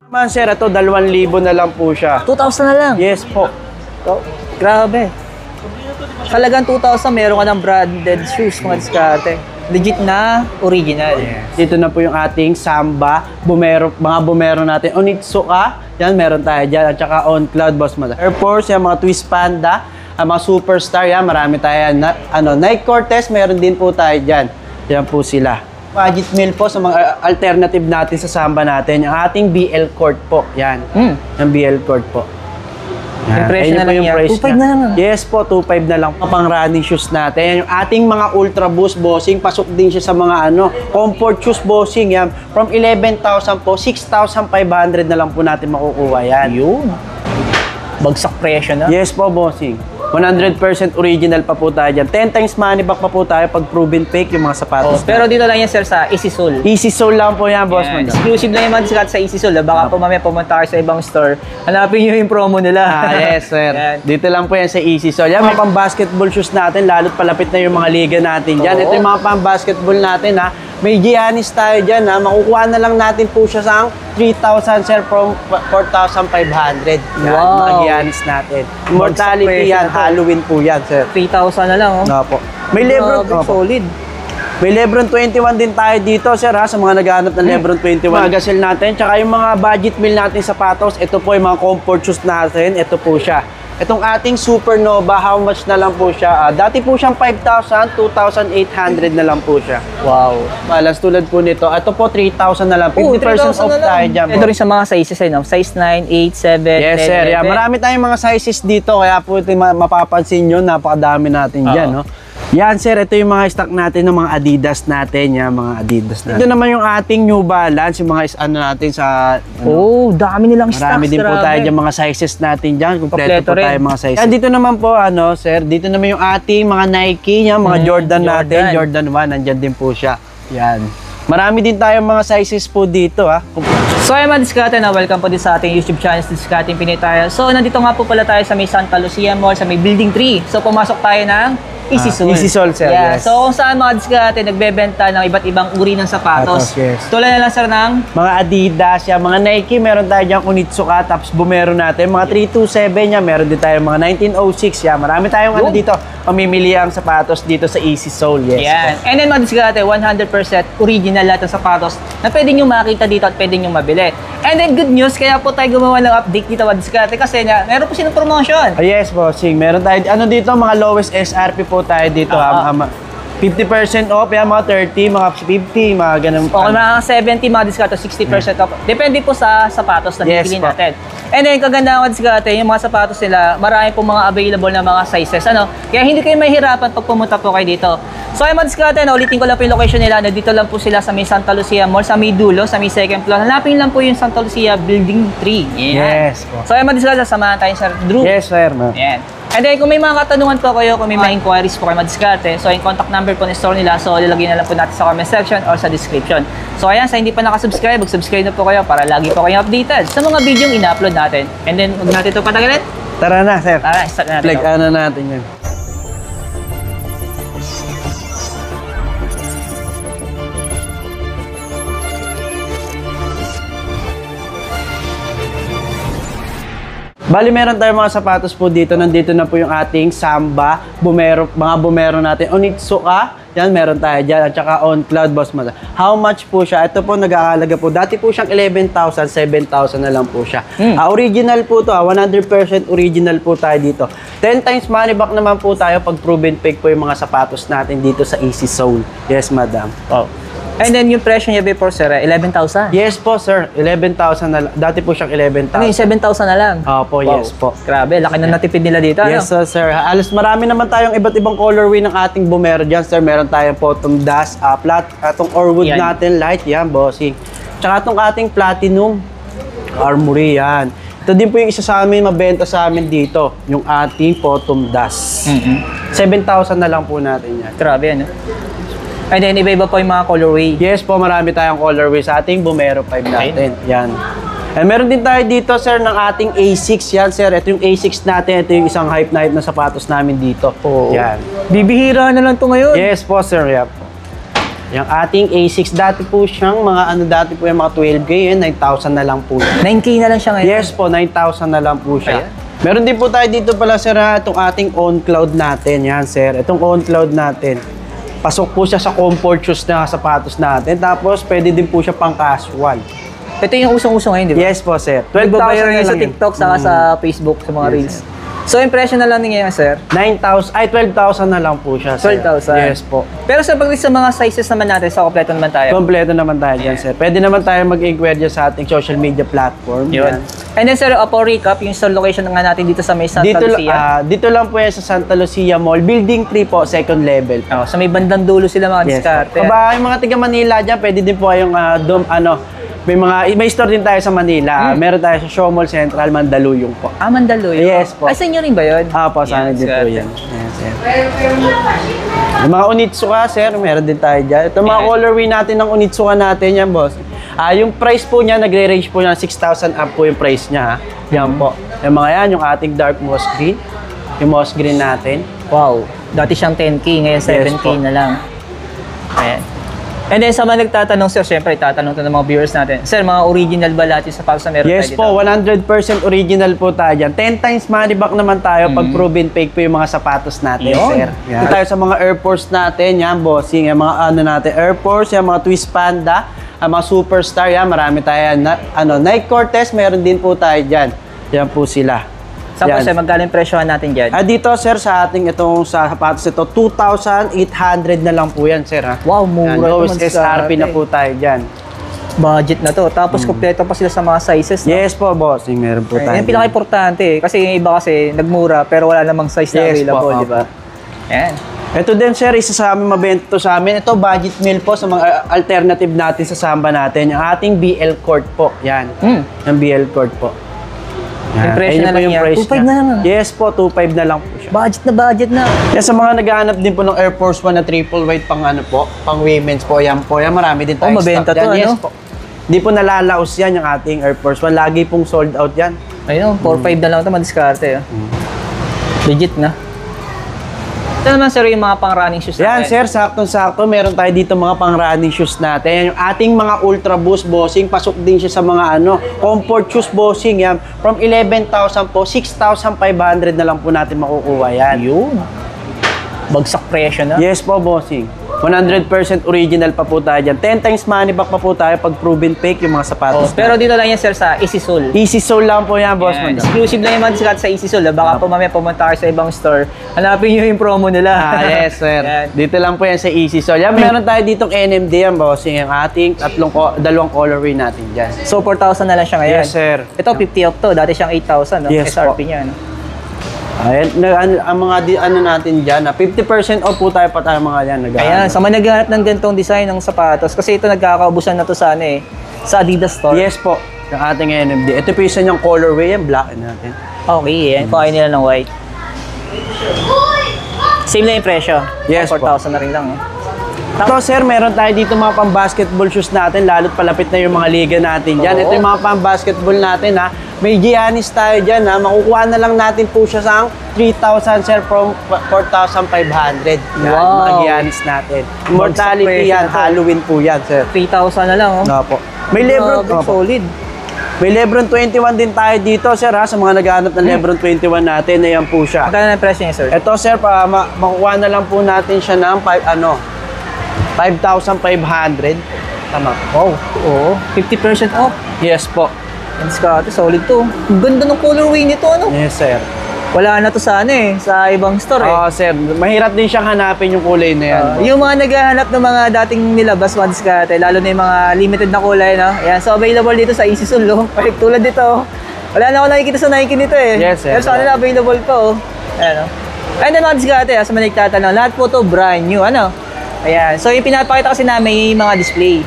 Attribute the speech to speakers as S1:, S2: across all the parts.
S1: Man, sir, ito 2,000 na lang po siya.
S2: 2,000 na lang?
S1: Yes po.
S2: Oh, grabe. Halagang 2,000, meron ka ng branded shoes, mga diskarte. Legit na, original.
S1: Yes. Dito na po yung ating Samba, mga bumero natin. Onitsuka, yan, meron tayo dyan. At saka On Cloud, Boss Mada. Air Force, yan, mga Twist Panda, mga Superstar, yan, marami tayo yan. Nike Cortez, meron din po tayo dyan. Yan po sila. Budget meal po sa mga alternative natin sa Samba natin. Yung ating BL Court po, yan. Yung BL Court po.
S2: Impression na lang yan. 2,500 na lang.
S1: Yes po, 2,500 na lang. Pang running shoes natin. Yung ating mga Ultra Boost bossing, pasok din siya sa mga comfort shoes bossing. Yan. From 11,000 po, 6,500 na lang po natin makukuha yan.
S2: Yun. Bagsak presyo na.
S1: Yes po, bossing. 100% original pa po tayo dyan. 10 times money back pa po tayo pag proven fake yung mga sapatos.
S2: Pero dito lang yan, sir, sa Easy Soul.
S1: Easy Soul lang po yan, boss.
S2: Exclusive lang yung mga discount sa Easy Soul. Baka po mamaya pumunta kayo sa ibang store, hanapin nyo yung promo nila.
S1: Yes, sir. Dito lang po yan sa Easy Soul. Yan, mga pang-basketball shoes natin, lalo't palapit na yung mga liga natin dyan. Ito yung mga pang-basketball natin, ha. May Giannis tayo dyan, ha. Makukuha na lang natin po siya sa 3,000, sir, from 4,500.
S2: Wow.
S1: Mga Giannis natin. Immortality yan, Halloween po yan, sir.
S2: 3,000 na lang, oh.
S1: Opo. May Lebron,
S2: solid.
S1: May Lebron 21 din tayo dito, sir, ha, sa mga naghahanap ng Lebron 21. Mga gazelle natin, tsaka yung mga budget meal natin sapatos, ito po yung mga comfort shoes natin, ito po siya. Itong ating Supernova, how much na lang po siya? Dati po siyang 5,000, 2,800 na lang po siya.
S2: Wow.
S1: Malas tulad po nito. Ito po 3,000 na lang. 50% off tayo dyan.
S2: Ito rin sa mga sizes, no? Size 9, 8, 7,
S1: yes,
S2: 10,
S1: sir. Yeah. Marami tayong mga sizes dito. Kaya po mapapansin nyo, napakadami natin dyan. No? Yan, sir. Ito yung mga stock natin ng mga Adidas natin. Yan, mga Adidas natin. Ito naman yung ating New Balance. Yung mga natin sa...
S2: dami nilang stocks.
S1: Marami din po tayo dyan mga sizes natin dyan. Kompleto po tayo mga sizes. Yan, dito naman po, sir. Dito naman yung ating mga Nike, yan, mga Jordan natin. Jordan 1, nandyan din po siya. Yan. Marami din tayong mga sizes po dito, ha.
S2: So ay mga diskarte na, welcome po din sa ating YouTube channel, Discarding Pinoy tayo. So nandito nga po pala tayo sa may Santa Lucia Mall, sa may Building 3. So pumasok tayo ng Easy Soul.
S1: Easy Soul, sir.
S2: Yeah.
S1: Yes.
S2: So kung saan mga diskarte nagbebenta ng iba't ibang uri ng sapatos.
S1: Yes.
S2: Tulad na lang, sir, ng
S1: mga Adidas, yan, mga Nike, meron tayo dyan Onitsuka, tapos bumero natin. Mga 327 yan, meron din tayo mga 1906, yan. Marami tayong dito, pamimili ang sapatos dito sa Easy Soul. Yes.
S2: Yan. And then mga diskarte, 100% original lahat ng sapatos na pwede nyo makita dito at pwede nyo mabili. And then good news, kaya po tayo gumawa ng update dito mga diskarte kasi meron po silang promotion.
S1: Yes, bossing. Meron tayo, dito, mga lowest SRP po tayo dito. 50% off, yan, mga 30, mga 50, mga ganun.
S2: Okay, mga 70, mga diskarte, 60% off. Depende po sa sapatos na bibili natin. And then, kagandahan ng diskarte, yung mga sapatos nila, marami po mga available na mga sizes. Kaya hindi kayo mahihirapan pag pumunta po kayo dito. So, ay mga diskarte, ulitin ko lang po yung location nila. Dito lang po sila sa may Santa Lucia Mall, sa may dulo, sa may second floor. Hanapin lang po yung Santa Lucia Building 3. Yan. Yes po. So, ay mga diskarte, samahan tayo, Sir Drew.
S1: Yes, sir.
S2: Yan. And then, kung may mga katanungan po kayo, kung may mga inquiries po kayo madiskarte, so yung contact number po ng store nila, so lalagyan na lang po natin sa comment section or sa description. So ayan, sa hindi pa nakasubscribe, mag-subscribe na po kayo para lagi po kayong updated sa mga video yung ina-upload natin. And then, huwag natin ito patagalin.
S1: Tara na, sir.
S2: Tara, start na natin.
S1: Like, natin yan. Bali, meron tayong mga sapatos po dito. Nandito na po yung ating Samba, mga bumero natin. Onitsuka, yan, meron tayo dyan. At saka On Cloud, Boss Mada. How much po siya? Ito po, nag-aalaga po. Dati po siyang 11,000, 7,000 na lang po siya. Original po to, 100% original po tayo dito. 10 times money back naman po tayo pag proven fake po yung mga sapatos natin dito sa Easy Soul. Yes, madam.
S2: And then yung presyo niya before, sir, 11,000?
S1: Yes po, sir. 11,000 na lang. Dati po siyang 11,000.
S2: Ano yung 7,000 na lang?
S1: Opo, yes po.
S2: Grabe, laki na natipid nila dito.
S1: Yes, sir. Alas marami naman tayong iba't ibang colorway ng ating bumero dyan, sir. Meron tayong Phantom Dust, itong Orwood natin, light, yan, bossing. Tsaka itong ating Platinum Armory, yan. Ito din po yung isa sa amin, mabenta sa amin dito, yung ating Phantom Dust. 7,000 na lang po natin yan.
S2: Grabe, ano? And then, iba-iba po yung mga colorway.
S1: Yes po, marami tayong colorway sa ating Bumero 5 natin. Yan. And meron din tayo dito, sir, ng ating A6. Yan, sir. Ito yung A6 natin. Ito yung isang hype na sapatos namin dito. Yan.
S2: Bibihira na lang to ngayon.
S1: Yes po, sir. Yan po. Yung ating A6, dati po siyang dati po yung mga 12K, yun, 9,000 na lang po siya.
S2: 9K na lang siya ngayon.
S1: Yes po, 9,000 na lang po siya.
S2: Ayan.
S1: Meron din po tayo dito pala, sir, itong ating OnCloud natin. Yan, sir. Itong OnCloud natin. Pasok po siya sa comfort shoes na sapatos natin. Tapos, pwede din po siya pang casual.
S2: Ito yung usong-uso ngayon, di ba?
S1: Yes po, sir.
S2: 12,000
S1: na
S2: ngayon sa
S1: lang yun.
S2: TikTok, saka sa Facebook, sa mga
S1: Yes,
S2: Reels. So, impression na lang din ngayon, sir.
S1: 12,000 na lang po siya, sir.
S2: 12,000.
S1: Yes po.
S2: Pero sa pagdating sa mga sizes naman natin, sa kompleto naman tayo.
S1: Kompleto naman tayo dyan, sir. Pwede naman tayo mag-inquire dyan sa ating social media platform.
S2: Yun.
S1: Yan.
S2: And then, sir, for recap, yung store location nga natin dito sa may Santa Lucia.
S1: Dito lang po yan sa Santa Lucia Mall. Building 3 po, second level.
S2: Sa may bandang dulo sila mga diskarte.
S1: Kaba, yung mga taga Manila dyan, pwede din po kayong may store din tayo sa Manila. Meron tayo sa Shaw Mall Central, Mandaluyong po.
S2: Mandaluyong?
S1: Yes po.
S2: Ay, sa inyo rin ba yun?
S1: Po, sana
S2: Yan,
S1: din po
S2: diskarte.
S1: yan. Yes, sir. Yung mga Onitsuka, sir, meron din tayo dyan. Ito mga
S2: Yan.
S1: colorway natin ng Onitsuka natin yan, boss. Yung price po niya, nagre-range po niya 6,000 up po yung price niya. Yan po. Yung mga yan, yung ating dark moss green. Yung moss green natin.
S2: Wow. Dati siyang 10K, ngayon 7K
S1: po.
S2: na lang. Ayan. And then sa mga nagtatanong, sir, syempre itatanong to ng mga viewers natin. Sir, mga original ba lahat yung sapatos na meron
S1: Yes
S2: tayo dito?
S1: po, 100% original po tayo dyan. 10 times money back naman tayo pag proven fake po yung mga sapatos natin,
S2: Yun.
S1: sir. Yan. Tayo sa mga Air Force natin, yan, bossing. Yung mga natin, Air Force, yung mga Twist Panda, ang mga Superstar, yan, marami tayo yan. Nike Cortez, meron din po tayo dyan. Yan po sila.
S2: Saan po,
S1: Yan.
S2: sir, magkano yung presyohan natin dyan?
S1: Dito, sir, sa ating itong sa sapatos ito, 2,800 na lang po yan, sir. Ha?
S2: Wow, mura.
S1: Yan, lowest
S2: naman sa
S1: SRP na
S2: atin.
S1: po tayo dyan.
S2: Budget na to. Tapos kompleto pa sila sa mga sizes. No?
S1: Yes po, bossing, meron po tayo.
S2: Yan yung pinaka-importante eh. Kasi yung iba kasi nagmura pero wala namang size na
S1: Yes po,
S2: available,
S1: opo.
S2: di ba? Yan.
S1: Ito din, sir, isa sa amin, mabenta to sa amin. Ito, budget meal po sa mga alternative natin sa Samba natin. Yung ating BL Court po. Yan. Yung BL Court po.
S2: Yung presyo
S1: Ayun
S2: na
S1: po
S2: lang
S1: yung
S2: yan.
S1: price
S2: 2.5
S1: niya.
S2: na lang.
S1: Yes po, 2.5 na lang po siya.
S2: Budget na.
S1: Yan, sa mga naghahanap din po ng Air Force 1 na triple white pang pang women's po. Yan po. Yan, marami din tayong
S2: mabenta
S1: stock
S2: to,
S1: dyan. Yes
S2: ano?
S1: po. Di po nalalaos yan yung ating Air Force 1. Lagi pong sold out yan.
S2: Ayun, 4.5 na lang ito, madiskarte. Legit na. Ito naman, sir, yung mga pang-running shoes
S1: Yan,
S2: natin.
S1: sir, saktong-sakto. Meron tayo dito mga pang-running shoes natin. Yan, yung ating mga Ultra Boost bossing, pasok din siya sa mga comfort shoes bossing. Yan, from 11,000 po, 6,500 na lang po natin makukuha yan.
S2: Yun. Bagsak presyo na.
S1: Yes po, bossing. 100% original pa po tayo dyan. 10 times money back pa po tayo pag proven fake yung mga sapatos.
S2: Pero dito lang yan, sir, sa Easy Soul.
S1: Easy soul lang po yan, boss.
S2: Yan.
S1: Manda.
S2: Exclusive lang yung mga discount sa Easy Soul. Baka po mamaya pumunta kayo sa ibang store. Hanapin nyo yung promo nila.
S1: Yes, sir.
S2: Yan.
S1: Dito lang po yan sa Easy Soul. Yan, meron tayo ditong NMD yan, bossing. Yung ating dalawang colorway natin dyan.
S2: So, 4,000 na lang siya ngayon.
S1: Yes, sir.
S2: Ito, 50 off to. Dati siyang 8,000. No?
S1: Yes,
S2: SRP
S1: po.
S2: niya. No?
S1: Ayan, ang mga natin dyan, 50% off po tayo mga yan.
S2: Ayan, sa mga naghahanap ng ganitong design ng sapatos, kasi ito nagkakaubusan na to sa sa Adidas store.
S1: Yes po, yung ating NMD. Ito po isa niyang colorway, yan, black natin.
S2: Okay, yan. Kuhain nila ng white. Same na yung presyo.
S1: Yes,
S2: 4,000 na rin lang.
S1: Ito, sir, meron tayo dito mga pang-basketball shoes natin, lalo't palapit na yung mga liga natin dyan.
S2: Oo.
S1: Ito yung mga pang-basketball natin, ha. May Giannis tayo dyan, ha. Makukuha na lang natin po siya sa 3,000, sir, from 4,500. Yan,
S2: Wow.
S1: mga Giannis natin. Immortality
S2: presyo
S1: yan,
S2: na to.
S1: Halloween po yan, sir.
S2: 3,000 na lang, oh.
S1: Opo. May Lebron,
S2: Grabe, solid.
S1: may Lebron 21 din tayo dito, sir, ha. Sa mga naghahanap ng Lebron 21 natin, ayan po siya.
S2: Magkano na yung presyo niya, sir?
S1: Ito, sir, makukuha na lang po natin siya ng 5,500. Tama.
S2: Wow. Oo. 50% off.
S1: Yes po.
S2: Ang discount, solid to. Ang ganda ng colorway nito, ano?
S1: Yes, sir.
S2: Wala na to sa sa ibang store, eh.
S1: Oo, sir. Mahirap din siyang hanapin yung kulay na yan.
S2: Yung mga naghahanap ng mga dating nilabas mga diskarte, lalo na yung mga limited na kulay, no? Ayan, so available dito sa Easy Soul, no? Tulad dito, oh. Wala na ako nakikita sa Nike nito, eh.
S1: Yes, sir.
S2: Pero sa kanila available pa, oh. Ayan, oh. Ayan na mga diskarte, sa mga nagtatanong, lahat po to brand new, ano? Ayan, so yung pinapakita kasi namin yung mga display.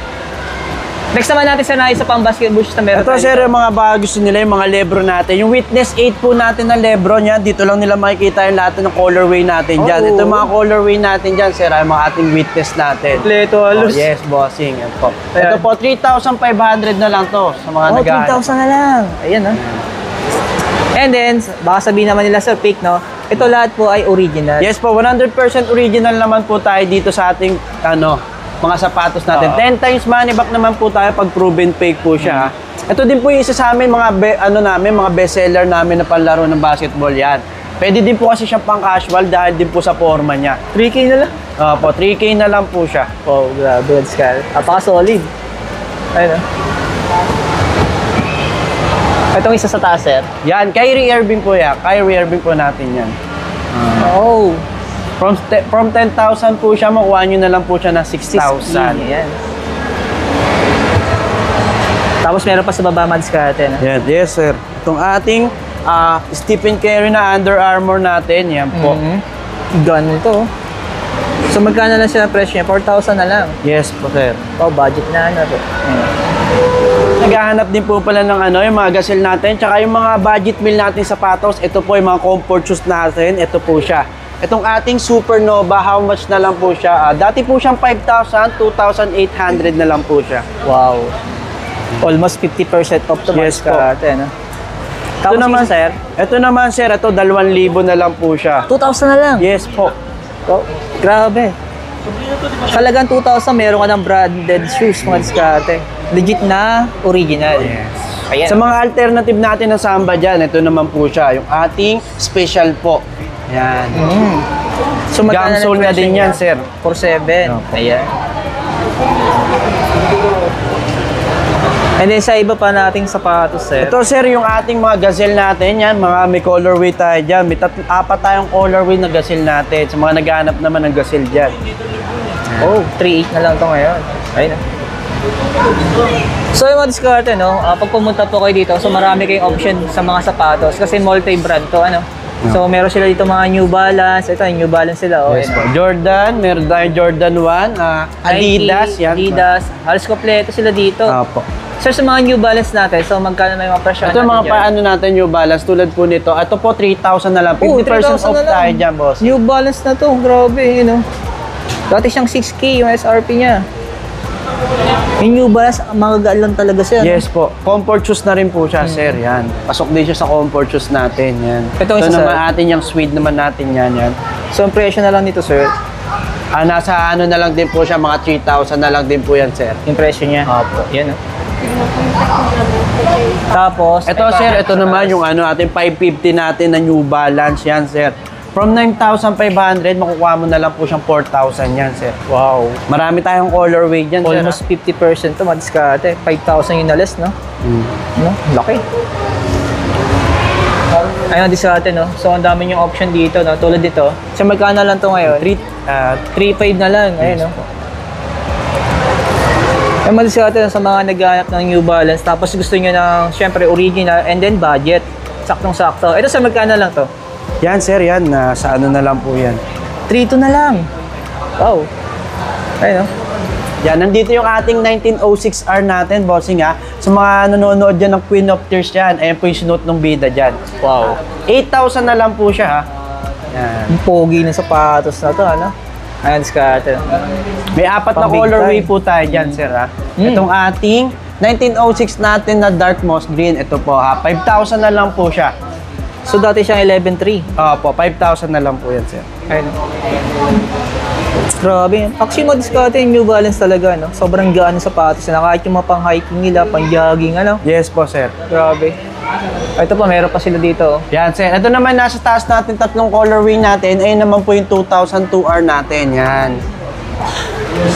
S2: Next naman natin sa isa pang basketball shoes na meron
S1: Ito, sir, yung mga bago gusto nila, yung mga Lebron natin. Yung Witness 8 po natin na Lebron yan. Dito lang nila makikita yung lahat ng colorway natin dyan.
S2: Oo.
S1: Ito yung mga colorway natin dyan, sir. Yung mga ating Witness natin.
S2: Kompleto,
S1: Oh,
S2: halos.
S1: yes, bossing. Yan po.
S2: Ayan.
S1: Ito po, 3,500 na lang to sa mga
S2: Oh,
S1: naghahanap.
S2: 3,000 na lang. Ayan, no? And then, baka sabihin naman nila, sir, fake, no? Ito lahat po ay original.
S1: Yes po, 100% original naman po tayo dito sa ating mga sapatos natin. 10 times money back naman po tayo pag proven fake po siya. Ito din po yung isa sa amin, mga bestseller namin na panlaro ng basketball yan. Pwede din po kasi siya pang casual dahil din po sa forma niya.
S2: 3K na lang.
S1: Po, 3K na lang po siya.
S2: Oh, grabe, Madiskarte. Napaka-solid. Ayun, oh. Itong isa sa taas, sir.
S1: Yan, Kyrie Irving po yan. Kyrie Irving po natin yan.
S2: Oh.
S1: From 10,000 po siya, makuha nyo na lang po siya ng 6,000.
S2: Yan. Tapos meron pa sa baba, Madiskarte, no?
S1: Yan, yes sir. Itong ating Stephen Curry na Under Armour natin, yan po.
S2: Gano'n ito. So magkano lang siya presyo niya? 4,000 na lang.
S1: Yes po sir.
S2: Oh, budget na ano po.
S1: Naghahanap din po pala ng yung mga gazelle natin, tsaka yung mga budget meal natin sapatos. Ito po yung mga comfort shoes natin. Ito po siya. Itong ating Supernova, how much na lang po siya? Dati po siyang 5,000, 2,800 na lang po siya.
S2: Wow. Almost 50% off to
S1: Yes po.
S2: Madiskarte, no?
S1: Ito naman sir, ito 2,000 na lang po siya.
S2: 2,000 na lang?
S1: Yes po.
S2: Oh, grabe. Halagang 2,000, meron ka ng branded shoes, Madiskarte. Legit na original.
S1: Yes.
S2: Ayan.
S1: Sa mga alternative natin na samba dyan, ito naman po siya, yung ating special po. Yan.
S2: So, magkano
S1: Gamsole na
S2: presyo
S1: din
S2: niya?
S1: yan, sir.
S2: 4,700.
S1: Okay.
S2: Ayan. And then sa iba pa nating sapatos, sir.
S1: Ito sir, yung ating mga gazelle natin, yan, mga may colorway tayo dyan. May 4 tayong colorway na gazelle natin. Sa mga naghahanap naman ng gazelle dyan.
S2: Oh, 3,800 na lang to ngayon. Ayun na. So yung Madiskarte, no? Pag pumunta po kayo dito, so marami kayong option sa mga sapatos kasi multi-brand to, ano? So meron sila dito mga New Balance. Ito, New Balance sila. Oh,
S1: Yes po. Jordan, meron tayong Jordan 1, Adidas,
S2: Nike,
S1: yan.
S2: Adidas. Halos kompleto sila dito.
S1: Opo.
S2: Sir, sa mga New Balance natin, so magkano na yung mga presyo
S1: Ito
S2: natin
S1: mga
S2: dyan?
S1: paano natin New Balance tulad po nito. Ito po 3,000 na lang. 50% off tayo dyan, boss.
S2: New Balance na to, grabe, you know. Dati siyang 6K yung SRP niya. Yung New Balance, magagaan lang talaga siya.
S1: Yes po. Comfort shoes na rin po siya, sir. Yan. Pasok din siya sa comfort shoes natin. Yan.
S2: Ito isa,
S1: naman
S2: sir.
S1: atin yung suede naman natin yan. Yan.
S2: So, ang presyo na lang nito, sir.
S1: Nasa na lang din po siya, mga 3,000 na lang din po yan, sir.
S2: Yung presyo niya.
S1: Opo.
S2: Yan, oh. Tapos,
S1: Ito, sir, ito naman yung ating 550 natin na New Balance yan, sir. From 9,500, makukuha mo na lang po siyang 4,000 yan, sir.
S2: wow.
S1: Marami tayong colorway dyan, sir.
S2: Almost 50% to, Madiskarte. 5,000 yung nalas, no? No? Laki. Ayun, Madiskarte, no? So, ang dami yung option dito, no? Tulad dito. So, magkano lang to ngayon? 3,500 na lang. Ayun, no? Yung Madiskarte sa mga naghahanap ng New Balance, tapos gusto nyo ng, syempre, original, and then budget. Saktong-sakto. Ito, sa magkano lang to?
S1: Yan, sir, yan. Sa na lang po yan.
S2: 3,200 na lang. Wow. Ayun, no?
S1: Yan, nandito yung ating 1906R natin, bossing ha. Sa mga nanonood dyan ng Queen of Tears yan, ayan po yung sinuot ng bida dyan.
S2: Wow.
S1: 8,000 na lang po siya ha. Yan.
S2: Ang pogi ng sapatos na to, ano? Ayun, Madiskarte.
S1: May 4 na
S2: Pang big
S1: colorway
S2: time.
S1: po tayo dyan, sir ha. Itong ating 1906 natin na dark moss green, ito po ha. 5,000 na lang po siya.
S2: So, dati siyang 11,300.
S1: Opo, 5,000 na lang po yan, sir.
S2: Ayun. Grabe. Actually, Madiskarte yung New Balance talaga, no? Sobrang gaan ng sapatos na kahit yung mga pang-hiking nila, pang-jogging, ano?
S1: Yes po, sir.
S2: Grabe. Ito pa, meron pa sila dito, oh.
S1: Yan, sir. Ito naman, nasa taas natin 3 colorway natin. Ayun naman po yung 2002R natin. Yan.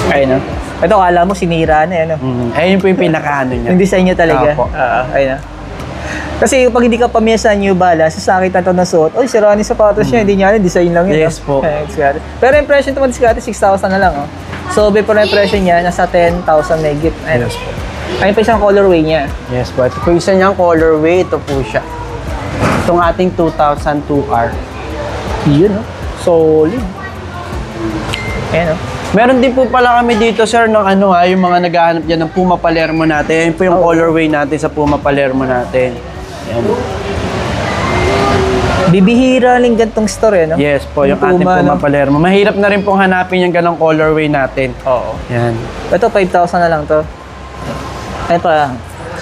S2: Ayun, no? Ito, kala mo sinira na, ano?
S1: Ayun po yung pinaka-ano niya.
S2: Yung design niya talaga.
S1: Opo.
S2: Ayun, no? Kasi pag hindi ka pamiyasa sa New Balance, sakit na ito na suot, oy, sira ni sapatos niya, hindi niya alam, design lang yun.
S1: Yes po.
S2: Madiskarte. Pero yung presyo ito, Madiskarte, 6,000 na lang, oh. So, before yung presyo niya, nasa 10,000 megit. Ayun.
S1: Yes po.
S2: Ayun pa isang colorway niya.
S1: Yes po. Ito po isa niyang colorway. Ito po siya. Itong ating 2002R.
S2: Yun, no? Solid. Ayan, no?
S1: Meron din po pala kami dito, sir, ng yung mga naghahanap dyan ng Puma Palermo natin. Ayun po yung colorway natin sa Puma Palermo natin. Ayan.
S2: Bibihira lang gantong store, no?
S1: Yes po, yung ating
S2: Puma,
S1: Puma
S2: no?
S1: Palermo. Mahirap na rin pong hanapin yung ganong colorway natin.
S2: Oo.
S1: Yan.
S2: Ito, 5,000 na lang to. Ayun pa.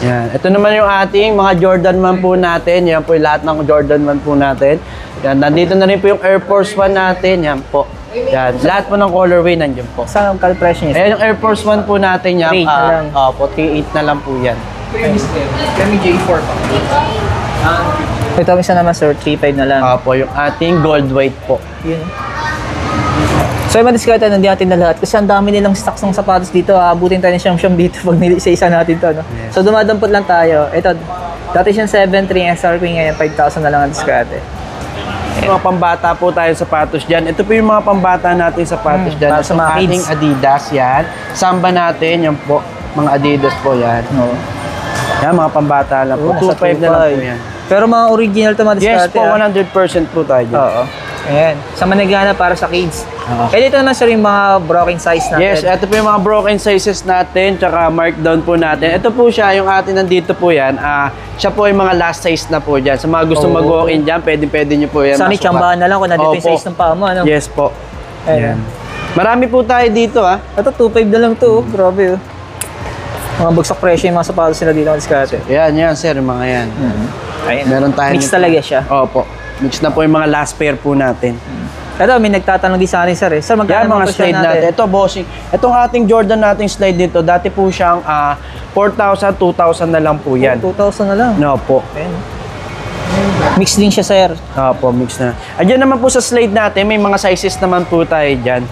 S1: Yan. Ito naman yung ating mga Jordan 1 po natin. Yan po yung lahat ng Jordan 1 po natin. Yan. Nandito na rin po yung Air Force 1 natin. Yan po. Yan. Lahat po ng colorway nandiyan po.
S2: Saan ang presyo niya?
S1: Ayan yung Air Force 1 po natin yan.
S2: 3.8 na lang.
S1: Opo, 3.8 na lang po yan.
S3: Kami J4 pa.
S2: Ito isa naman sir, 3.5 na lang.
S1: Opo, yung ating gold white po.
S2: Yun. So yung madiskarte, nandiyan natin na lahat. Kasi ang dami nilang stocks ng sapatos dito. Abutin tayo ng siyam-siyam dito pag isa-isa natin to. No?
S1: Yes.
S2: So dumadampot lang tayo. Ito, dati siyang 7.3 SRP ngayon, 5,000 na lang ang diskarte.
S1: Mga pambata po tayo sapatos dyan. Ito po yung mga pambata natin sapatos dyan.
S2: para sa
S1: Itong
S2: mga kids.
S1: ating Adidas yan. Samba natin, yan po. Mga Adidas po yan.
S2: No.
S1: Yan, mga pambata lang po. 2.5 na lang po yan.
S2: Pero mga original to mga
S1: Yes
S2: diskarte.
S1: po, 100% po tayo dyan.
S2: Oo. Ayan. Sa managana para sa kids.
S1: Oo.
S2: Eh dito naman sir yung mga broken size natin.
S1: Yes, ito po yung mga broken sizes natin, tsaka markdown po natin. Ito po siya, yung atin nandito po yan. Siya po yung mga last size na po dyan. Sa mga gusto
S2: Oo.
S1: mag-walk-in dyan, pwede nyo po yan
S2: Sana
S1: masukat.
S2: tsambahan na lang kung nandito yung
S1: Opo.
S2: size ng paa mo. Ano?
S1: Yes po.
S2: Ayan.
S1: Marami po tayo dito
S2: Ito 2.5 na lang to. Grabe oh. Mga bagsak presyo yung mga sapatos sila dito ng diskarte.
S1: Yan, sir, yung mga yan.
S2: Ayun.
S1: Meron tayo
S2: Mix
S1: nito.
S2: talaga siya.
S1: Opo. Mix na po yung mga last pair po natin.
S2: Ito, may nagtatanong din sa akin, sir. Sir,
S1: Yan,
S2: magkano
S1: mga
S2: pa siya
S1: slide natin. Ito, bossing. Itong ating Jordan nating slide dito, dati po siyang 4,000, 2,000 na lang po yan.
S2: 2,000 na lang.
S1: No po.
S2: Ayan. Mix din siya, sir.
S1: Opo, mix na. Diyan naman po sa slide natin, may mga sizes naman po tayo dyan.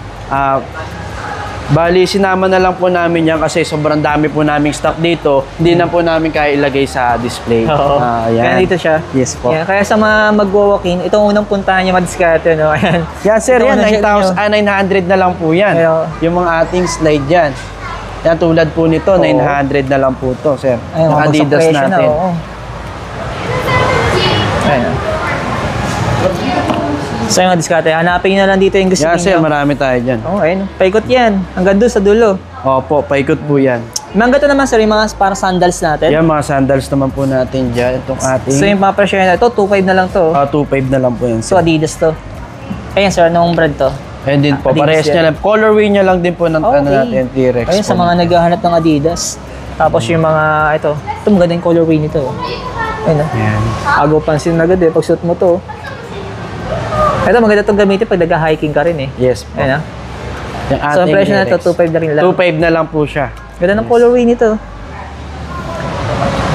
S1: Bali, sinama na lang po namin yan kasi sobrang dami po naming stock dito. Hindi na po namin kaya ilagay sa display.
S2: Oo. Kaya dito siya.
S1: Yes po.
S2: Yan. Kaya sa mga mag-walk-in, itong unang puntahan niya madiskarte, no? Ayan.
S1: Yan, sir,
S2: Ito
S1: yan.
S2: unang share
S1: 900 na lang po yan.
S2: Ayo.
S1: Yung mga ating slide yan. Yan, tulad po nito, 900 na lang po to, sir.
S2: Ayun,
S1: Yung
S2: mga bagsak
S1: Adidas
S2: presyo
S1: natin.
S2: Na, oo. Ayan. So yung diskarte, hanapin nyo na lang dito yung gusto
S1: Yan, sir,
S2: niyo.
S1: marami tayo dyan.
S2: Oo, ayun. Paikot yan. Hanggang doon sa dulo.
S1: Opo, paikot po yan.
S2: Mga to naman, sir, yung mga parang sandals natin.
S1: Yan, mga sandals naman po natin dyan. Itong ating
S2: So yung mga presyo na ito, 2.5 na lang to.
S1: 2.5 na lang po yan,
S2: So
S1: sir.
S2: Adidas to. Ayan, sir, anong brand to?
S1: Ayun din po,
S2: Adidas
S1: parehas
S2: yan.
S1: niya lang. Colorway niya lang din po ng ano
S2: Okay.
S1: natin, T-Rex.
S2: Ayun, sa
S1: po.
S2: mga naghahanap ng Adidas. Tapos yung mga, ito maganda yung colorway nito. Ayun,
S1: Yan.
S2: agaw pansin na agad pag suot mo to. Ito, maganda itong gamitin pag nag-hiking ka rin eh.
S1: Yes po.
S2: Ayun
S1: Yung
S2: So, ang
S1: ating
S2: presyo na ito,
S1: T-Rex.
S2: 2.5 na rin lang.
S1: 2.5 na lang po siya.
S2: Ganda ng colorway nito.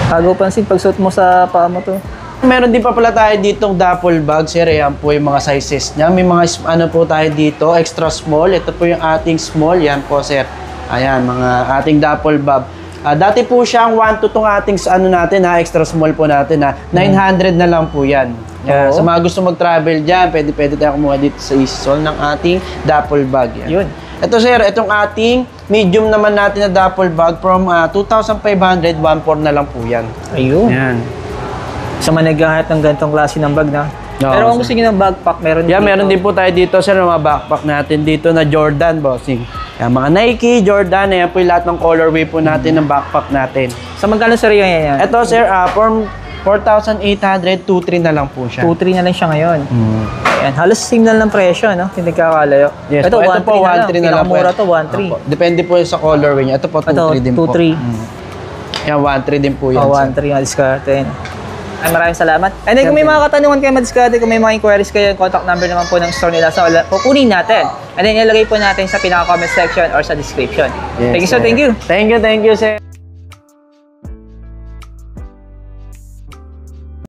S2: Agaw pansin pag suot mo sa paa mo to.
S1: Meron din pa pala tayo ditong duffel bag, sir. Ayan po yung mga sizes niya. May mga ano po tayo dito, extra small. Ito po yung ating small. Yan po, sir. Ayan, mga ating duffel bag. Dati po siyang 1 to itong ating ano natin, extra small po natin. 900 na lang po yan. Yan.
S2: Oo.
S1: Sa mga gusto mag-travel dyan, pwede tayo kumuha dito sa isol ng ating duffel bag. Yan.
S2: Yun.
S1: Ito, sir, itong ating medium naman natin na duffel bag from 2,500, 1,400 na lang po yan.
S2: Ayun.
S1: Yan.
S2: Sa mga naghahanap ng ganitong klase ng bag na.
S1: Oo,
S2: Pero kung
S1: sir.
S2: gusto nyo ng backpack, meron
S1: Yeah,
S2: dito.
S1: meron din po tayo dito, sir, ng mga backpack natin dito na Jordan, bossing. Yan, mga Nike, Jordan, ayan po yung lahat ng colorway po natin ng backpack natin.
S2: Sa magkano sir yun yan?
S1: Ito, sir, from 4,800, 2,300 na lang po siya.
S2: 2.3 na lang siya ngayon. Ayan, halos same na lang presyo, no? Hindi nagkakalayo.
S1: Yes,
S2: ito,
S1: po. Ito po,
S2: 1.3 na lang.
S1: 1,300 na lang po.
S2: Pinakamura to, 1.3.
S1: Opo. Depende po sa colorway niya. Ito po, 2,300 din po.
S2: 2.3.
S1: Yan, 1,300 din po yan,
S2: Oh,
S1: sir.
S2: 1.3 nga diskarte. Ay, maraming salamat. And then, kung may mga katanungan kayo madiskarte, kung may mga inquiries kayo, contact number naman po ng store nila sa kukunin natin. And then, ilagay po natin sa pinaka-comment section or sa description.
S1: Yes,
S2: Thank you, sir.
S1: sir.
S2: Thank you.
S1: Thank you, sir.